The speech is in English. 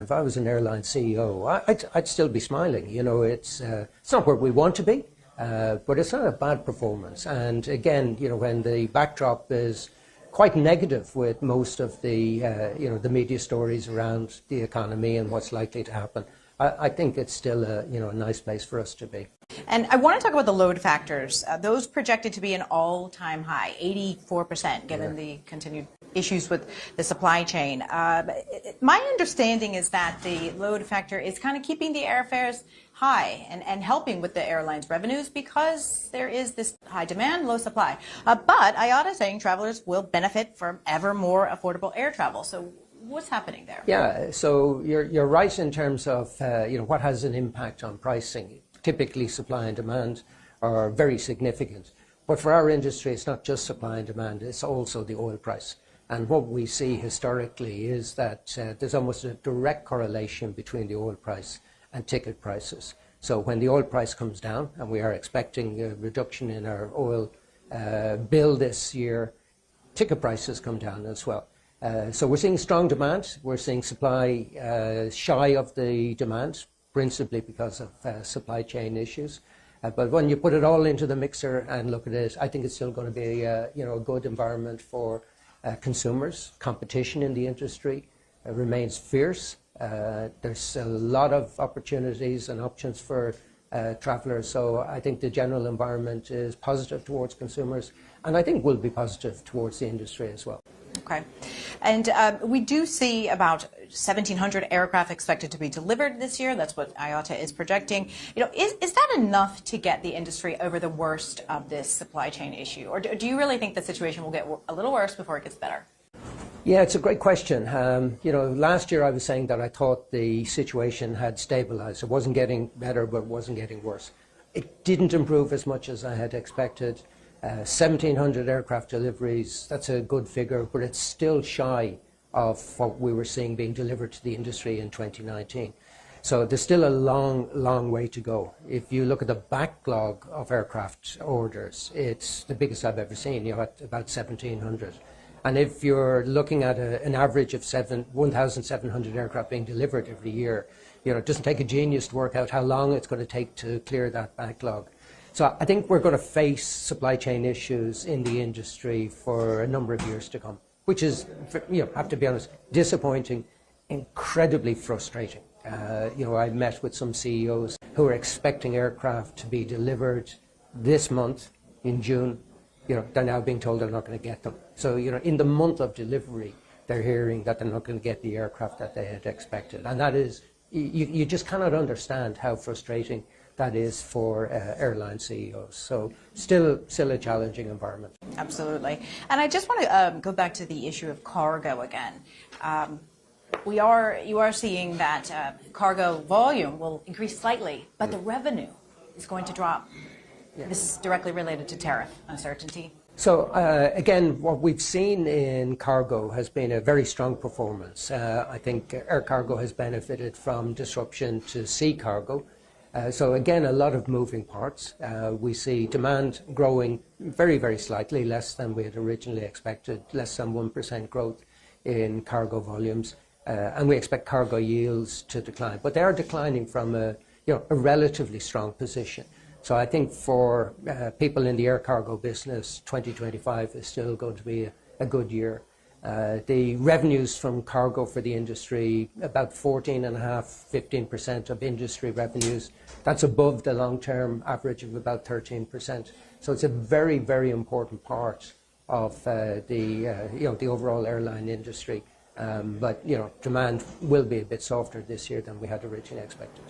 If I was an airline CEO, I'd still be smiling. You know, it's not where we want to be, but it's not a bad performance. And again, you know, when the backdrop is quite negative with most of the the media stories around the economy and what's likely to happen, I think it's still a nice place for us to be. And I want to talk about the load factors. Those projected to be an all-time high, 84%, given the continued issues with the supply chain. My understanding is that the load factor is kind of keeping the airfares high and helping with the airline's revenues because there is this high demand, low supply. But IATA is saying travelers will benefit from ever more affordable air travel. So what's happening there? Yeah, so you're right in terms of what has an impact on pricing. Typically, supply and demand are very significant. But for our industry, it's not just supply and demand, it's also the oil price. And what we see historically is that there's almost a direct correlation between the oil price and ticket prices. So when the oil price comes down, and we are expecting a reduction in our oil bill this year, ticket prices come down as well. So we're seeing strong demand. We're seeing supply shy of the demand, principally because of supply chain issues. But when you put it all into the mixer and look at it, I think it's still going to be a good environment for consumers. Competition in the industry remains fierce. There's a lot of opportunities and options for travelers. So I think the general environment is positive towards consumers, and I think will be positive towards the industry as well. Okay. And we do see about 1,700 aircraft expected to be delivered this year. That's what IATA is projecting. You know, is that enough to get the industry over the worst of this supply chain issue? Or do you really think the situation will get a little worse before it gets better? Yeah, it's a great question. Last year I was saying that I thought the situation had stabilized. It wasn't getting better, but it wasn't getting worse. It didn't improve as much as I had expected. 1,700 aircraft deliveries, that's a good figure, but it's still shy of what we were seeing being delivered to the industry in 2019. So there's still a long way to go. If you look at the backlog of aircraft orders, it's the biggest I've ever seen, at about 1,700. And if you're looking at an average of 1,700 aircraft being delivered every year, it doesn't take a genius to work out how long it's going to take to clear that backlog. So I think we're going to face supply chain issues in the industry for a number of years to come, which is, have to be honest, disappointing, incredibly frustrating. I met with some CEOs who are expecting aircraft to be delivered this month in June. They're now being told they're not going to get them. So, in the month of delivery, they're hearing that they're not going to get the aircraft that they had expected. And that is, you just cannot understand how frustrating that is for airline CEOs. So still a challenging environment. Absolutely. And I just want to go back to the issue of cargo again. You are seeing that cargo volume will increase slightly, but the revenue is going to drop. Yeah. This is directly related to tariff uncertainty. So again, what we've seen in cargo has been a very strong performance. I think air cargo has benefited from disruption to sea cargo. So again, a lot of moving parts. We see demand growing very, very slightly, less than we had originally expected, less than 1% growth in cargo volumes. And we expect cargo yields to decline. But they are declining from a relatively strong position. So I think for people in the air cargo business, 2025 is still going to be a good year. The revenues from cargo for the industry, about 14.5–15% of industry revenues. That's above the long-term average of about 13%. So it's a very, very important part of the overall airline industry. But demand will be a bit softer this year than we had originally expected.